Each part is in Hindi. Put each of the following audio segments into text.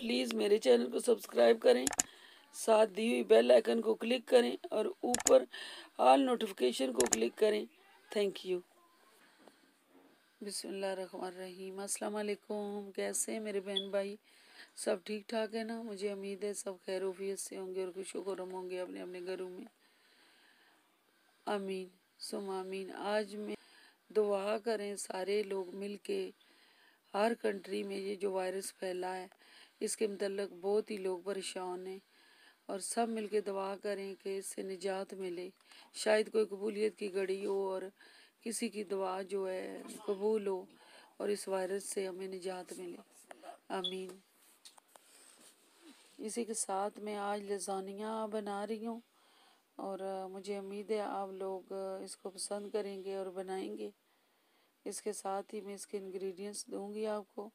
प्लीज़ मेरे चैनल को सब्सक्राइब करें, साथ दी हुई बेल आइकन को क्लिक करें और ऊपर ऑल नोटिफिकेशन को क्लिक करें। Thank you. बिस्मिल्लाहिर्रहमानिर्रहीम। अस्सलाम वालेकुम। कैसे हैं मेरे बहन भाई? सब ठीक ठाक है ना? मुझे उम्मीद है सब खैरूफियत से होंगे और खुशोखुरम होंगे अपने अपने घरों में। आमीन सुम आमीन। आज मैं दुआ करें सारे लोग मिल के, हर कंट्री में ये जो वायरस फैला है इसके मतलब बहुत ही लोग परेशान हैं और सब मिल के दुआ करें कि इससे निजात मिले। शायद कोई कबूलियत की घड़ी हो और किसी की दुआ जो है कबूल हो और इस वायरस से हमें निजात मिले। आमीन। इसी के साथ मैं आज लसानिया बना रही हूँ और मुझे उम्मीद है आप लोग इसको पसंद करेंगे और बनाएंगे। इसके साथ ही मैं इसके इंग्रेडिएंट्स दूंगी आपको।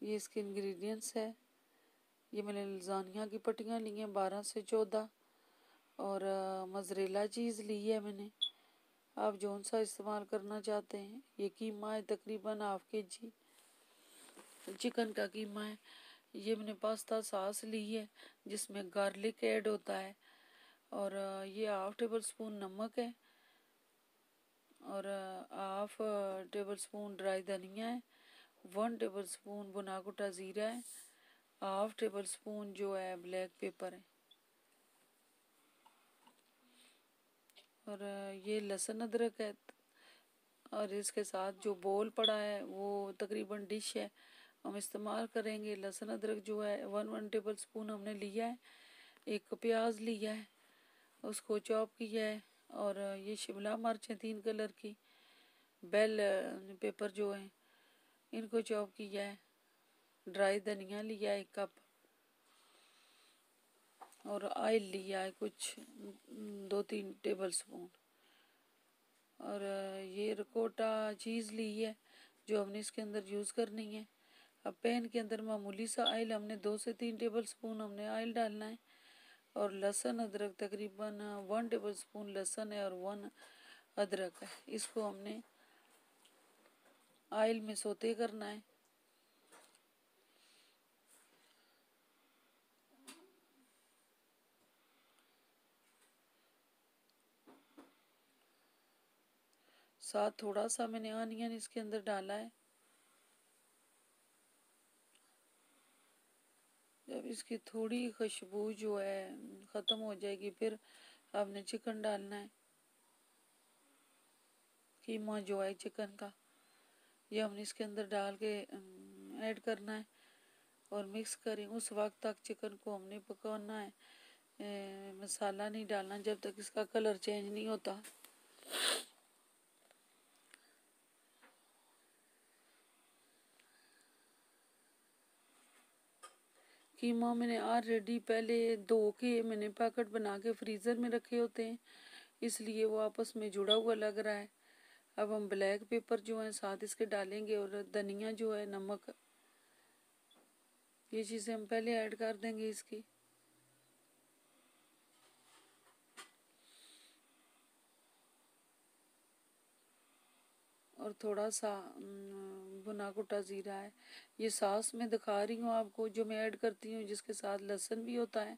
ये इसके इंग्रेडिएंट्स है। ये मैंने लसानिया की पट्टियाँ ली हैं 12 से 14 और मोज़रेला चीज़ ली है मैंने। आप जौन सा इस्तेमाल करना चाहते हैं। ये कीमा है तकरीबन हाफ के-जी चिकन का कीमा है। ये मैंने पास्ता सॉस ली है जिसमें गार्लिक ऐड होता है और ये हाफ टेबल स्पून नमक है और हाफ टेबल स्पून ड्राई धनिया है, 1 टेबल स्पून भुना कुटा ज़ीरा है, हाफ टेबल स्पून जो है ब्लैक पेपर है और ये लहसुन अदरक है। और इसके साथ जो बोल पड़ा है वो तकरीबन डिश है हम इस्तेमाल करेंगे। लहसुन अदरक जो है 1 टेबल स्पून हमने लिया है। एक प्याज लिया है, उसको चॉप किया है और ये शिमला मिर्च है 3 कलर की, बेल पेपर जो है इनको चॉप किया है, ड्राई धनिया लिया है 1 कप और ऑयल लिया है कुछ 2-3 टेबल स्पून और ये रिकोटा चीज़ ली है जो हमने इसके अंदर यूज़ करनी है। अब पैन के अंदर मामूली सा ऑयल हमने 2 से 3 टेबल स्पून हमने ऑयल डालना है और लहसुन अदरक तकरीबन 1 टेबल स्पून लहसुन है और 1 अदरक है। इसको हमने ऑयल में सोते करना है। साथ थोड़ा सा मैंने अनियन इसके अंदर डाला है। जब इसकी थोड़ी खुशबू जो है ख़त्म हो जाएगी फिर आपने चिकन डालना है। कीमा जो है चिकन का ये हमने इसके अंदर डाल के ऐड करना है और मिक्स करें। उस वक्त तक चिकन को हमने पकाना है, मसाला नहीं डालना जब तक इसका कलर चेंज नहीं होता। कीमा मैंने ऑलरेडी पहले धो के मैंने पैकेट बना के फ्रीज़र में रखे होते हैं इसलिए वो आपस में जुड़ा हुआ लग रहा है। अब हम ब्लैक पेपर जो है साथ इसके डालेंगे और धनिया जो है, नमक, ये चीज़ें हम पहले ऐड कर देंगे इसकी। और थोड़ा सा भुना कुटा ज़ीरा है। ये सॉस मैं दिखा रही हूँ आपको जो मैं ऐड करती हूँ जिसके साथ लहसुन भी होता है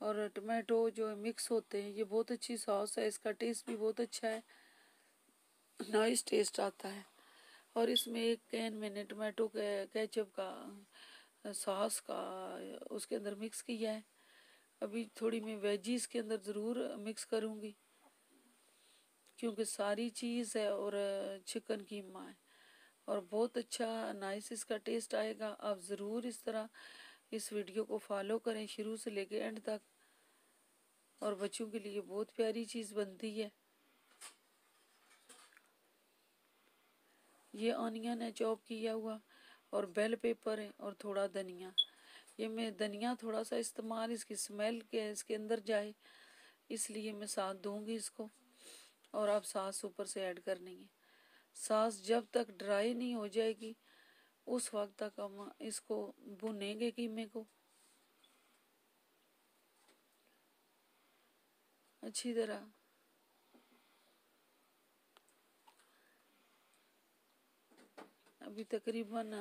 और टमाटो जो है मिक्स होते हैं। ये बहुत अच्छी सॉस है, इसका टेस्ट भी बहुत अच्छा है, नाइस टेस्ट आता है। और इसमें 1 कैन मैंने टमाटो केचप का सॉस का उसके अंदर मिक्स किया है। अभी थोड़ी मैं वेजीज के अंदर ज़रूर मिक्स करूँगी क्योंकि सारी चीज़ है और चिकन कीमा है और बहुत अच्छा नाइस इसका टेस्ट आएगा। आप ज़रूर इस तरह इस वीडियो को फॉलो करें शुरू से लेके एंड तक और बच्चों के लिए बहुत प्यारी चीज़ बनती है। ये ऑनियन है चॉप किया हुआ और बेल पेपर है और थोड़ा धनिया। ये मैं धनिया थोड़ा सा इस्तेमाल इसकी स्मेल के इसके अंदर जाए इसलिए मैं साथ दूंगी इसको और आप सास ऊपर से ऐड करनी है। सास जब तक ड्राई नहीं हो जाएगी उस वक्त तक हम इसको भुनेंगे कीमे को। अच्छी तरह। अभी तकरीबन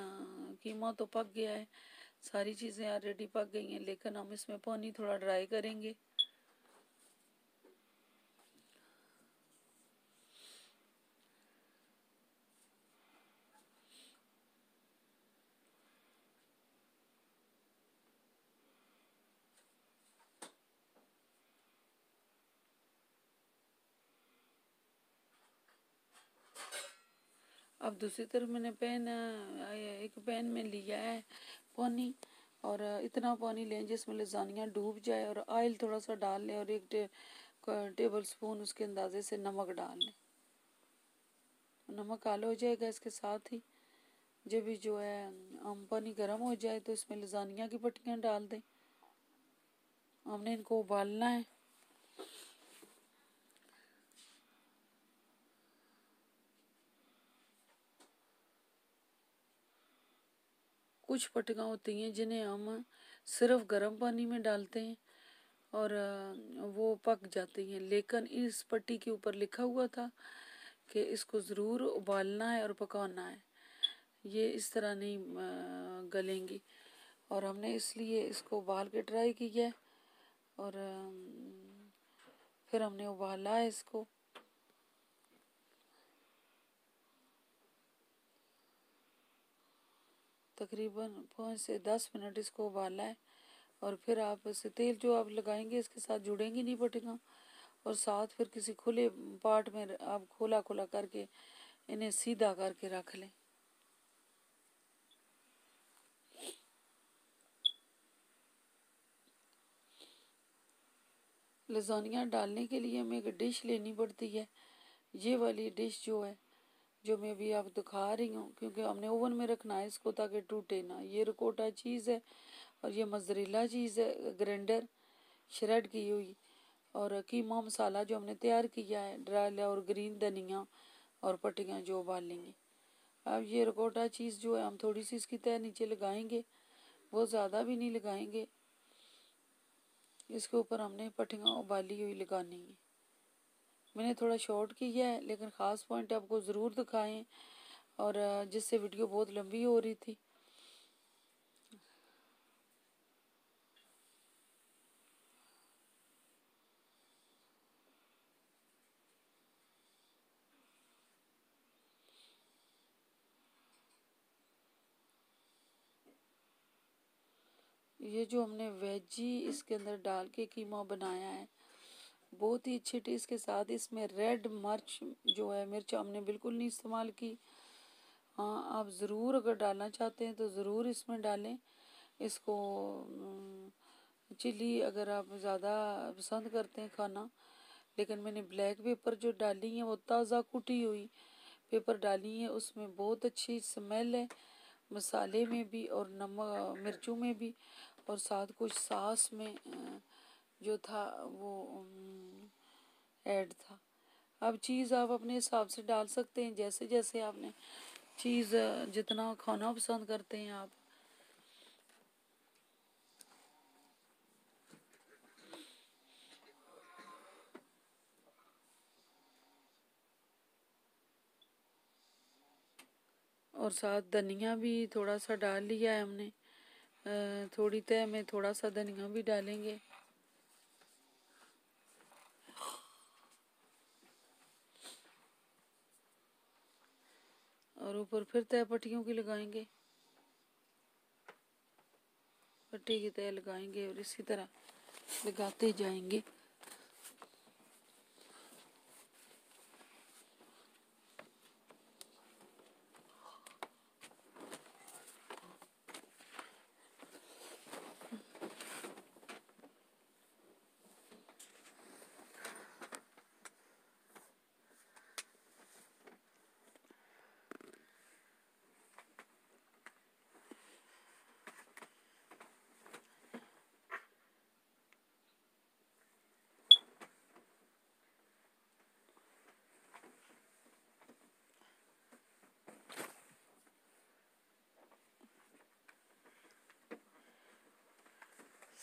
कीमा तो पक गया है, सारी चीज़ें ऑलरेडी पक गई हैं, लेकिन हम इसमें पानी थोड़ा ड्राई करेंगे। अब दूसरी तरफ मैंने एक पैन में लिया है पानी, और इतना पानी लें जिसमें लसानियाँ डूब जाए, और ऑयल थोड़ा सा डाल लें, और एक टेबल स्पून उसके अंदाजे से नमक डाल लें। नमक काला हो जाएगा इसके साथ ही। जब भी जो है हम पानी गर्म हो जाए तो इसमें लसानिया की पट्टियाँ डाल दें। हमने इनको उबालना है। कुछ पट्टियाँ होती हैं जिन्हें हम सिर्फ गर्म पानी में डालते हैं और वो पक जाती हैं, लेकिन इस पट्टी के ऊपर लिखा हुआ था कि इसको ज़रूर उबालना है और पकाना है, ये इस तरह नहीं गलेंगी। और हमने इसलिए इसको उबाल के ट्राई किया है, और फिर हमने उबाला है इसको। तकरीबन 5 से 10 मिनट इसको उबाला है, और फिर आप इसे तेल जो आप लगाएंगे इसके साथ जुड़ेंगी नहीं पट्टियाँ, और साथ फिर किसी खुले पार्ट में आप खोला खोला करके इन्हें सीधा करके रख लें। लसानिया डालने के लिए हमें एक डिश लेनी पड़ती है। ये वाली डिश जो है, जो मैं अभी आप दिखा रही हूँ, क्योंकि हमने ओवन में रखना है इसको ताकि टूटे ना। ये रिकोटा चीज़ है, और ये मोज़रेला चीज़ है, ग्राइंडर श्रेड की हुई, और कीमा मसाला जो हमने तैयार किया है, ड्राई और ग्रीन धनिया और पट्टियाँ जो उबालेंगे। अब ये रिकोटा चीज़ जो है हम थोड़ी सी इसकी तह नीचे लगाएंगे, वो ज़्यादा भी नहीं लगाएंगे। इसके ऊपर हमने पट्टियाँ उबाली हुई लगानी है। मैंने थोड़ा शॉर्ट किया है, लेकिन ख़ास पॉइंट आपको ज़रूर दिखाएं, और जिससे वीडियो बहुत लंबी हो रही थी। ये जो हमने वेजी इसके अंदर डाल के कीमा बनाया है, बहुत ही अच्छे टेस्ट के साथ। इसमें रेड मिर्च जो है, मिर्च हमने बिल्कुल नहीं इस्तेमाल की। हाँ, आप ज़रूर अगर डालना चाहते हैं तो ज़रूर इसमें डालें इसको। चिली अगर आप ज़्यादा पसंद करते हैं खाना, लेकिन मैंने ब्लैक पेपर जो डाली है वो ताज़ा कुटी हुई पेपर डाली है, उसमें बहुत अच्छी स्मेल है, मसाले में भी और नमक मिर्चों में भी, और साथ कुछ सास में जो था वो ऐड था। अब चीज़ आप अपने हिसाब से डाल सकते हैं, जैसे जैसे आपने चीज़ जितना खाना पसंद करते हैं आप। और साथ धनिया भी थोड़ा सा डाल लिया है हमने, थोड़ी तह में थोड़ा सा धनिया भी डालेंगे, और ऊपर फिर तह पट्टियों की लगाएंगे, पट्टी की तह लगाएंगे और इसी तरह लगाते जाएंगे।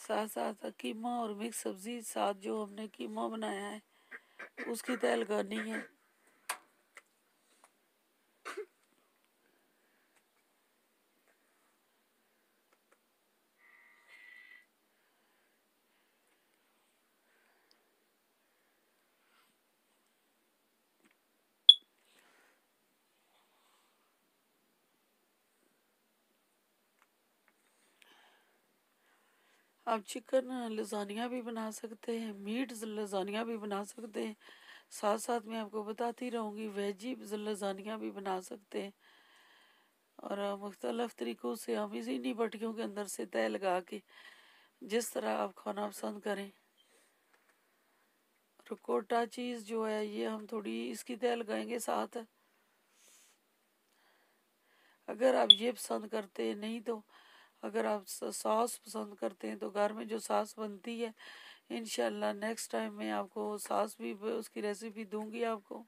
साथ साथ कीमा और मिक्स सब्जी, साथ जो हमने कीमा बनाया है उसकी तय लगानी है। आप चिकन लजानिया भी बना सकते हैं, मीट लजानिया भी बना सकते हैं। साथ साथ मैं आपको बताती रहूँगी वेजी लजानिया भी बना सकते हैं। और मुख्तलिफ़ तरीक़ों से हम इसी भट्टियों के अंदर से तय लगा के जिस तरह आप खाना पसंद करें। रिकोटा चीज़ जो है ये हम थोड़ी इसकी तय लगाएंगे साथ। अगर आप ये पसंद करते हैं, नहीं तो अगर आप सॉस पसंद करते हैं तो घर में जो सॉस बनती है इंशाल्लाह नेक्स्ट टाइम मैं आपको सॉस भी उसकी रेसिपी दूंगी आपको।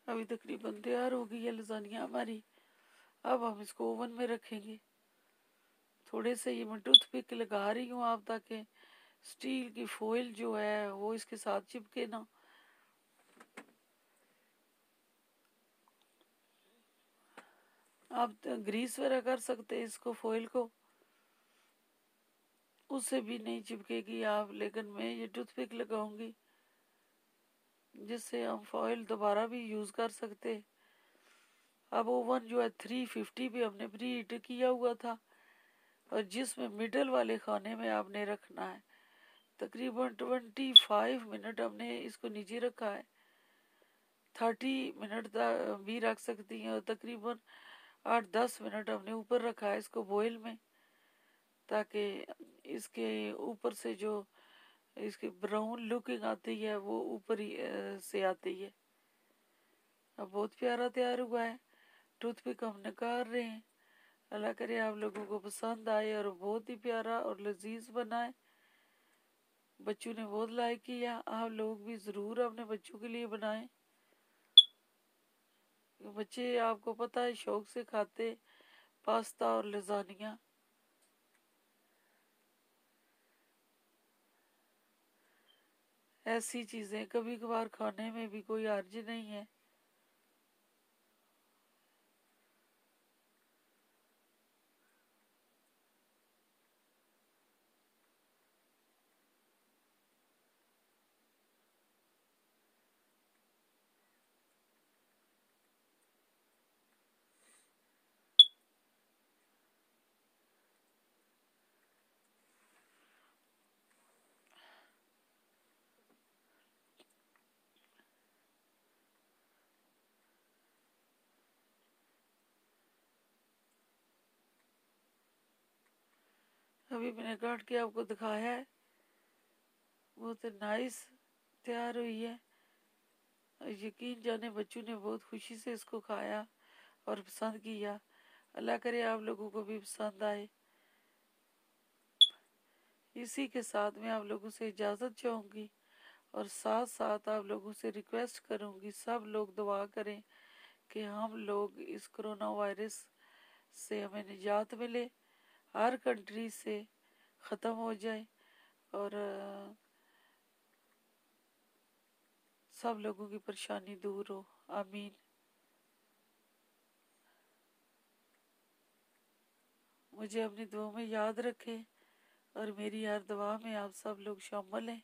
अभी तकरीबन तैयार हो गई है लजानिया हमारी। अब हम इसको ओवन में रखेंगे। थोड़े से ये मैं टूथपिक लगा रही हूँ आप ताकि स्टील की फॉइल जो है वो इसके साथ चिपके ना। आप ग्रीस वगैरह कर सकते हैं इसको, फॉइल को, उससे भी नहीं चिपकेगी आप, लेकिन मैं ये टूथपिक लगाऊंगी जिससे हम फॉइल दोबारा भी यूज़ कर सकते। अब ओवन जो है 350 पे हमने प्री हीट किया हुआ था और जिसमें मिडल वाले खाने में आपने रखना है। तकरीबन 25 मिनट हमने इसको नीचे रखा है। 30 मिनट तक भी रख सकती हैं और तकरीबन 8-10 मिनट हमने ऊपर रखा है इसको बॉयल में, ताकि इसके ऊपर से जो इसकी ब्राउन लुकिंग आती है वो ऊपर ही से आती है। अब बहुत प्यारा तैयार हुआ है। टूथपिक हम निकाल रहे हैं। अल्लाह करे आप लोगों को पसंद आए और बहुत ही प्यारा और लजीज बना है। बच्चों ने बहुत लाइक किया। आप लोग भी ज़रूर अपने बच्चों के लिए बनाएं। बच्चे आपको पता है शौक से खाते पास्ता और लजानिया। ऐसी चीज़ें कभी कभार खाने में भी कोई हर्ज नहीं है। अभी मैंने काट के आपको दिखाया है, बहुत नाइस तैयार हुई है। यकीन जाने बच्चों ने बहुत खुशी से इसको खाया और पसंद किया। अल्लाह करे आप लोगों को भी पसंद आए। इसी के साथ मैं आप लोगों से इजाज़त चाहूँगी। और साथ साथ आप लोगों से रिक्वेस्ट करूंगी, सब लोग दुआ करें कि हम लोग इस कोरोना वायरस से हमें निजात मिले, हर कंट्री से ख़त्म हो जाए और सब लोगों की परेशानी दूर हो। आमीन। मुझे अपनी दुआ में याद रखें और मेरी हर दुआ में आप सब लोग शामिल हैं।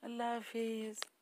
अल्लाह हाफिज़।